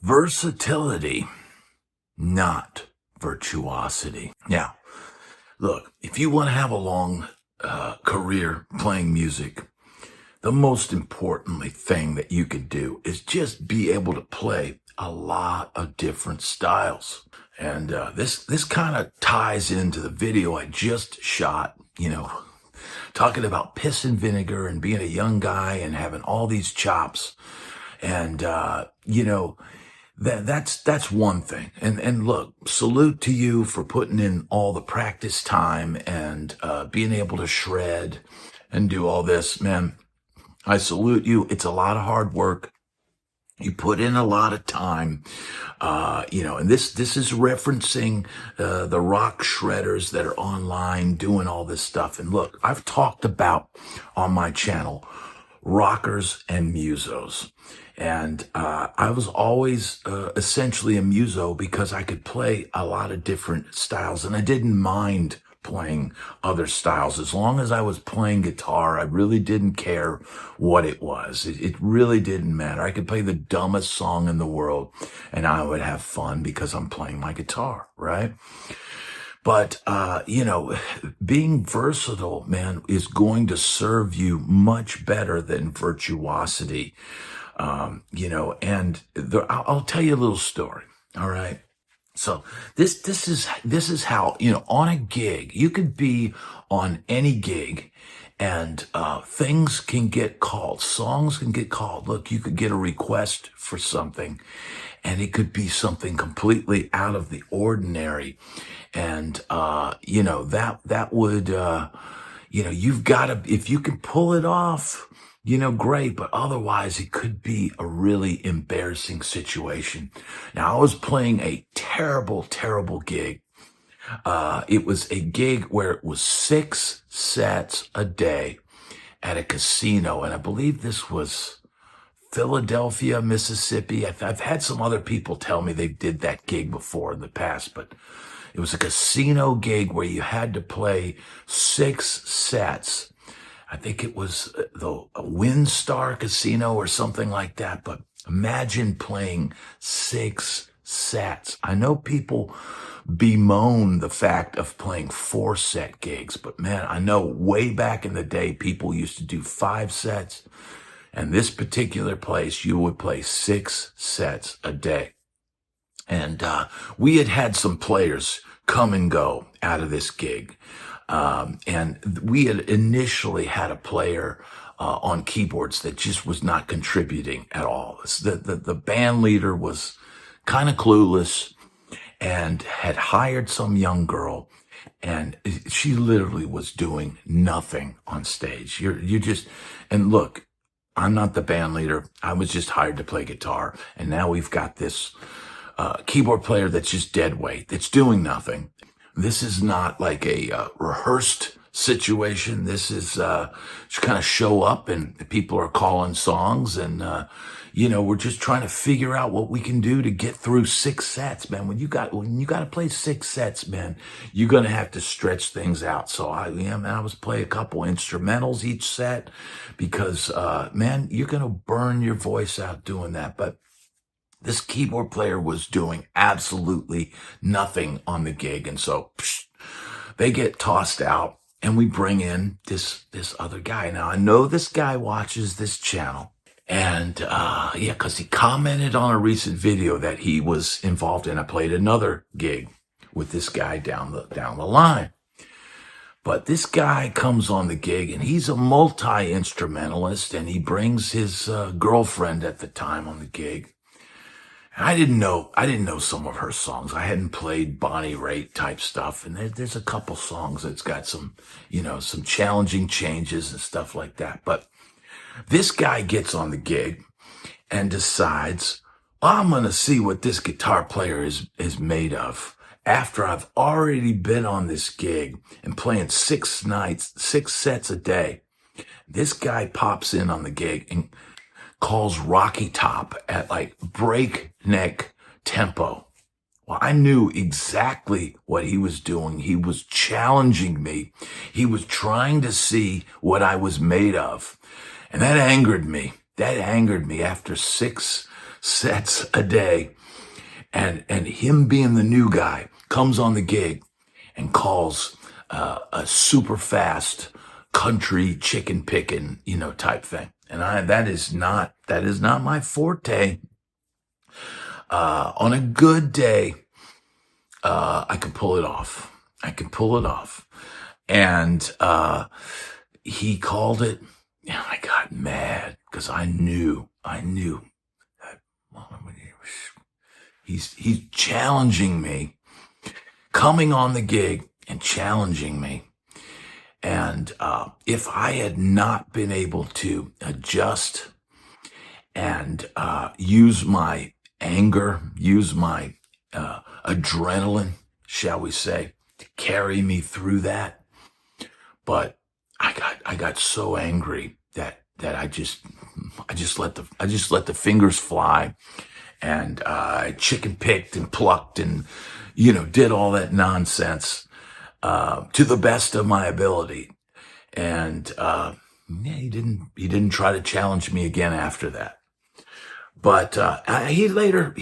Versatility, not virtuosity. Now, look, if you want to have a long career playing music, the most importantly thing that you could do is just be able to play a lot of different styles. And this kind of ties into the video I just shot, talking about piss and vinegar and being a young guy and having all these chops. And, that's one thing. And look, salute to you for putting in all the practice time and being able to shred and do all this, man. I salute you. It's a lot of hard work. You put in a lot of time, and this is referencing the rock shredders that are online doing all this stuff. And look, I've talked about on my channel rockers and musos. And I was always essentially a muso because I could play a lot of different styles, and I didn't mind playing other styles. As long as I was playing guitar, I really didn't care what it was. It really didn't matter. I could play the dumbest song in the world and I would have fun because I'm playing my guitar, right? But, being versatile, man, is going to serve you much better than virtuosity. I'll tell you a little story. All right. So this is how, on a gig, you could be on any gig and, things can get called, songs can get called. Look, you could get a request for something and it could be something completely out of the ordinary. And, that would, you've got to, if you can pull it off, great, but otherwise it could be a really embarrassing situation. Now, I was playing a terrible, terrible gig. It was a gig where it was 6 sets a day at a casino, and I believe this was Philadelphia, Mississippi. I've had some other people tell me they did that gig before in the past, but it was a casino gig where you had to play 6 sets. I think it was the WinStar Casino or something like that. But imagine playing 6 sets. I know people bemoan the fact of playing 4-set gigs, but man, I know way back in the day, people used to do 5 sets. And this particular place, you would play 6 sets a day. And we had some players come and go out of this gig. And we had initially had a player on keyboards that just was not contributing at all. The band leader was kind of clueless and had hired some young girl, and she literally was doing nothing on stage. And look, I'm not the band leader. I was just hired to play guitar, and now we've got this keyboard player that's just dead weight, that's doing nothing. This is not like a rehearsed situation. This is just kind of show up and people are calling songs and, we're just trying to figure out what we can do to get through 6 sets, man. When you got to play 6 sets, man, you're going to have to stretch things out. So I was play a couple instrumentals each set because, man, you're going to burn your voice out doing that. But this keyboard player was doing absolutely nothing on the gig. And so they get tossed out and we bring in this other guy. Now, I know this guy watches this channel and, cause he commented on a recent video that he was involved in. I played another gig with this guy down the line. But this guy comes on the gig and he's a multi-instrumentalist and he brings his girlfriend at the time on the gig. I didn't know some of her songs. I hadn't played Bonnie Raitt type stuff. And there's a couple songs that's got some, some challenging changes and stuff like that. But this guy gets on the gig and decides, I'm going to see what this guitar player is made of. After I've already been on this gig and playing 6 sets a day, this guy pops in on the gig and calls Rocky Top at like breakneck tempo. Well, I knew exactly what he was doing. He was challenging me. He was trying to see what I was made of. And that angered me. After 6 sets a day, and him being the new guy comes on the gig and calls a super fast country chicken picking, type thing. And that is not my forte. On a good day, I can pull it off. And he called it, and I got mad because I knew that, well, he's challenging me, coming on the gig and challenging me. And if I had not been able to adjust and use my anger, use my adrenaline, shall we say, to carry me through that, but I got so angry that I just let the fingers fly, and I chicken picked and plucked and did all that nonsense to the best of my ability. And he didn't try to challenge me again after that. But he later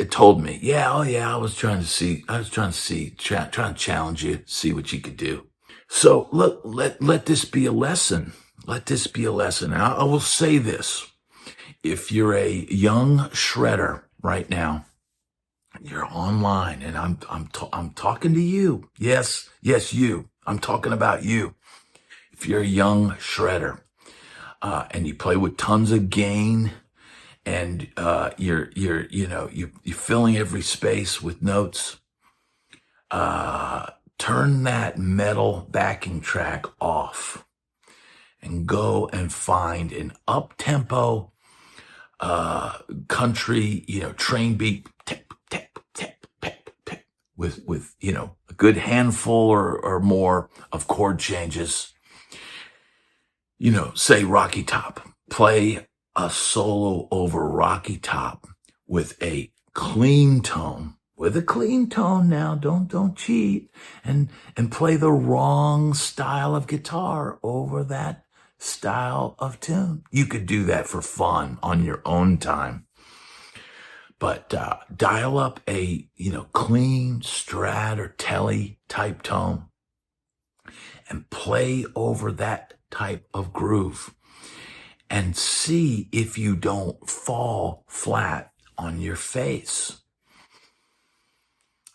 told me, I was trying to challenge you, see what you could do. So let this be a lesson. Let this be a lesson. I will say this: if you're a young shredder right now, you're online, and I'm talking to you. Yes, you. I'm talking about you. If you're a young shredder and you play with tons of gain, and you're filling every space with notes, turn that metal backing track off and go and find an up-tempo country, train beat, tap, tap, tap, tap, tap, with a good handful or more of chord changes. Say Rocky Top. Play a solo over Rocky Top with a clean tone. Now, don't cheat and play the wrong style of guitar over that style of tune. You could do that for fun on your own time, but dial up a clean Strat or Tele type tone and play over that type of groove, and see if you don't fall flat on your face.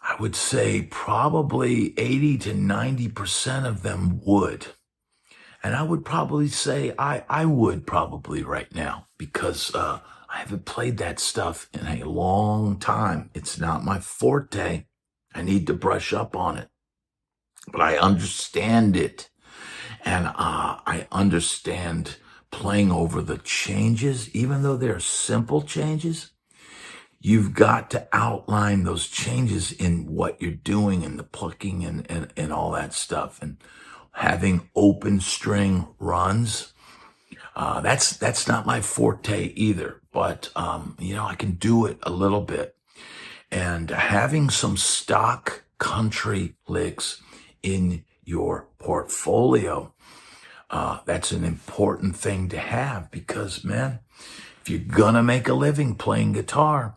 I would say probably 80 to 90% of them would. And I would probably say I would probably right now, because I haven't played that stuff in a long time. It's not my forte. I need to brush up on it. But I understand it. And I understand playing over the changes, even though they're simple changes. You've got to outline those changes in what you're doing, and the plucking and all that stuff, and having open string runs. That's not my forte either, but I can do it a little bit. And having some stock country licks in your portfolio, that's an important thing to have, because, man, if you're gonna make a living playing guitar,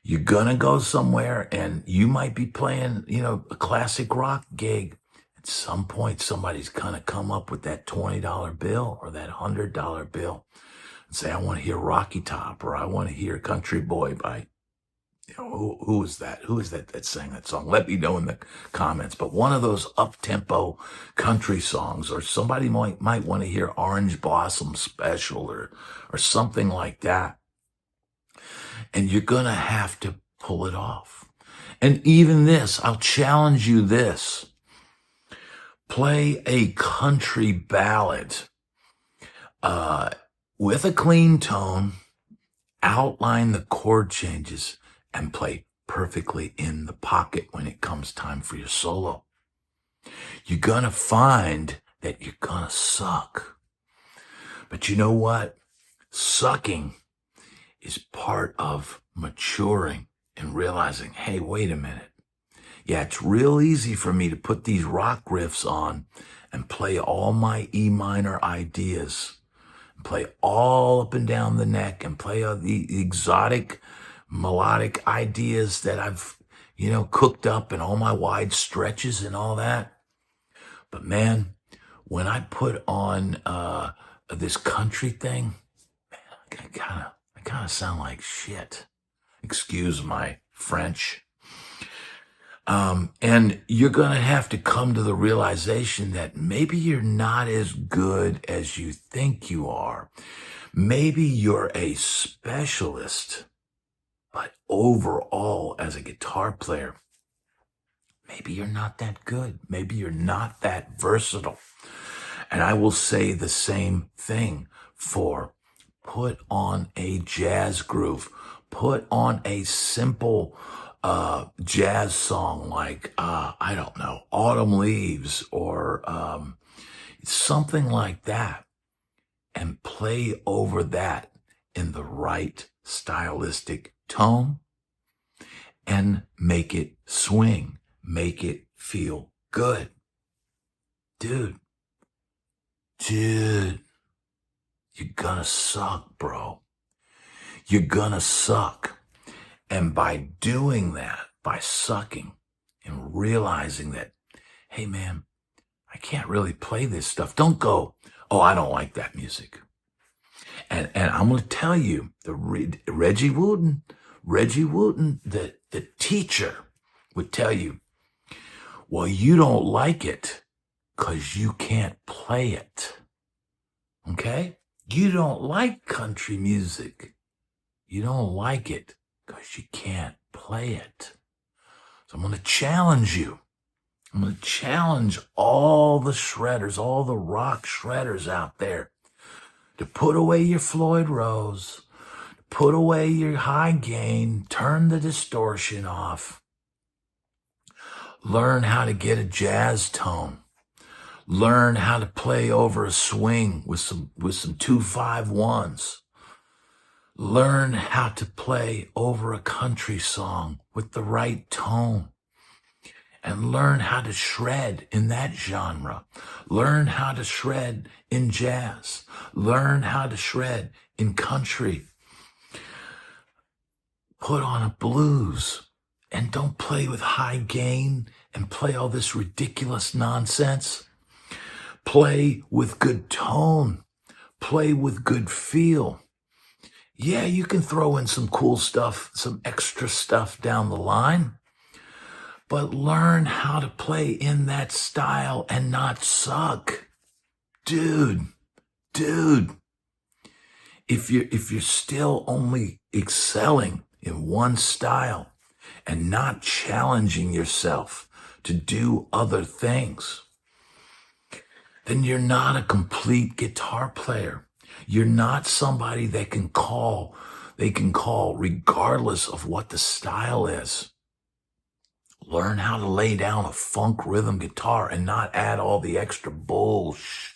you're gonna go somewhere and you might be playing, a classic rock gig. At some point, somebody's gonna come up with that $20 bill or that $100 bill and say, I want to hear Rocky Top, or I want to hear Country Boy by, who is that? Who is that sang that song? Let me know in the comments. But one of those up-tempo country songs, or somebody might want to hear Orange Blossom Special or something like that. And you're going to have to pull it off. And even this, I'll challenge you this. Play a country ballad with a clean tone, outline the chord changes, and play perfectly in the pocket when it comes time for your solo. You're going to find that you're going to suck. But you know what? Sucking is part of maturing and realizing, hey, wait a minute. Yeah, it's real easy for me to put these rock riffs on and play all my E minor ideas play all up and down the neck and play the exotic melodic ideas that I've, cooked up in all my wide stretches and all that. But man, when I put on this country thing, I kind of sound like shit. Excuse my French. And you're going to have to come to the realization that maybe you're not as good as you think you are. Maybe you're a specialist, but overall, as a guitar player, maybe you're not that good. Maybe you're not that versatile. And I will say the same thing for put on a jazz groove, put on a simple jazz song like, I don't know, Autumn Leaves or something like that, and play over that in the right stylistic tone and make it swing, make it feel good. Dude, you're gonna suck, bro. You're gonna suck. And by doing that, by sucking and realizing that, hey man, I can't really play this stuff. Don't go, oh, I don't like that music. And I'm going to tell you, Reggie Wooten, the teacher would tell you, well, you don't like it because you can't play it. Okay? You don't like country music. You don't like it because you can't play it. So I'm going to challenge you. I'm going to challenge all the shredders, all the rock shredders out there to put away your Floyd Rose, put away your high gain, turn the distortion off, learn how to get a jazz tone, learn how to play over a swing with some 2-5-1s. Learn how to play over a country song with the right tone. And learn how to shred in that genre. Learn how to shred in jazz. Learn how to shred in country. Put on a blues and don't play with high gain and play all this ridiculous nonsense. Play with good tone. Play with good feel. Yeah, you can throw in some cool stuff, some extra stuff down the line, but learn how to play in that style and not suck. Dude, if you're still only excelling in one style and not challenging yourself to do other things, then you're not a complete guitar player. You're not somebody they can call regardless of what the style is. Learn how to lay down a funk rhythm guitar and not add all the extra bullshit.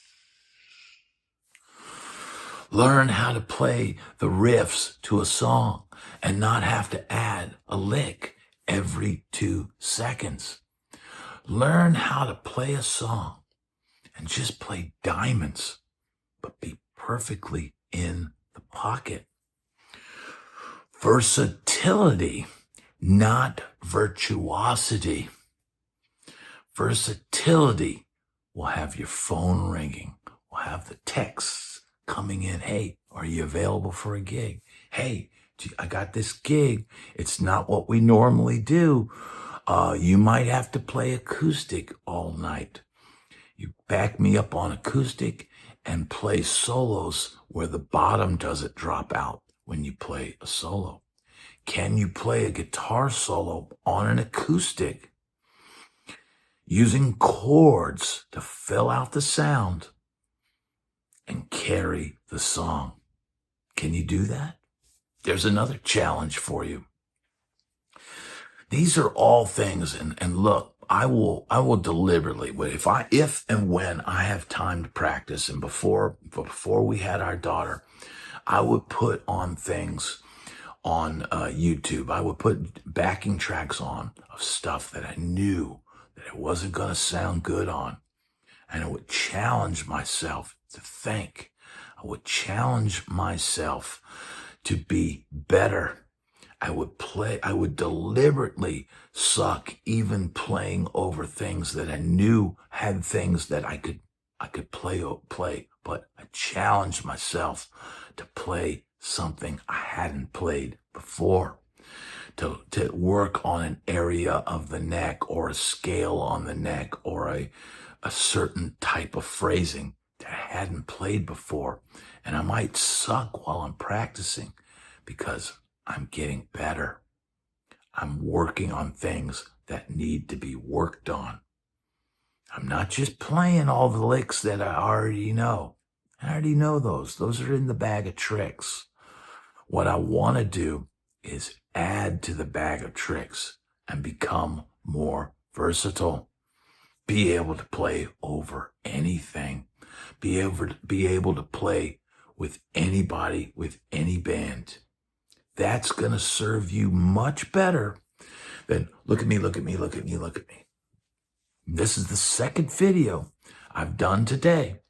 Learn how to play the riffs to a song and not have to add a lick every 2 seconds. Learn how to play a song and just play diamonds, but be perfectly in the pocket. Versatility, not virtuosity. Versatility will have your phone ringing, will have the texts coming in. Hey, are you available for a gig? Hey, I got this gig. It's not what we normally do. You might have to play acoustic all night. You back me up on acoustic and play solos where the bottom doesn't drop out when you play a solo. Can you play a guitar solo on an acoustic using chords to fill out the sound and carry the song? Can you do that? There's another challenge for you. These are all things, and look, I will deliberately, if and when I have time to practice, and before we had our daughter, I would put on things on YouTube. I would put backing tracks on of stuff that I knew that it wasn't going to sound good on. And I would challenge myself to think, I would challenge myself to be better. I would deliberately suck even playing over things that I knew had things that I could play, but I challenged myself to play something I hadn't played before, to work on an area of the neck or a scale on the neck or a certain type of phrasing that I hadn't played before. And I might suck while I'm practicing because I'm getting better. I'm working on things that need to be worked on. I'm not just playing all the licks that I already know. I already know those. Those are in the bag of tricks. What I want to do is add to the bag of tricks and become more versatile. Be able to play over anything. Be able to play with anybody, with any band. That's going to serve you much better than look at me, look at me, look at me, look at me. This is the second video I've done today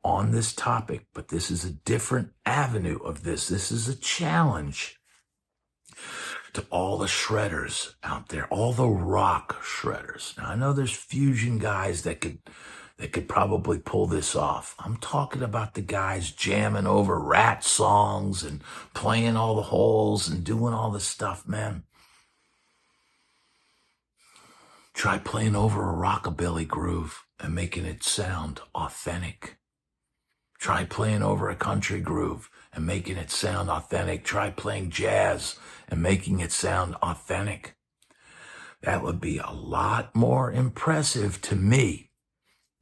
on this topic, but this is a different avenue of this. This is a challenge to all the shredders out there, all the rock shredders. Now, I know there's fusion guys that could probably pull this off. I'm talking about the guys jamming over Rat songs and playing all the holes and doing all this stuff, man. Try playing over a rockabilly groove and making it sound authentic. Try playing over a country groove and making it sound authentic. Try playing jazz and making it sound authentic. That would be a lot more impressive to me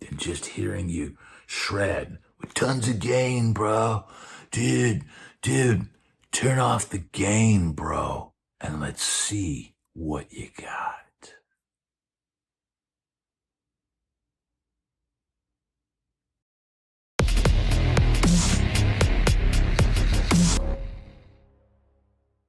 than just hearing you shred with tons of gain, bro. Dude, turn off the gain, bro, and let's see what you got.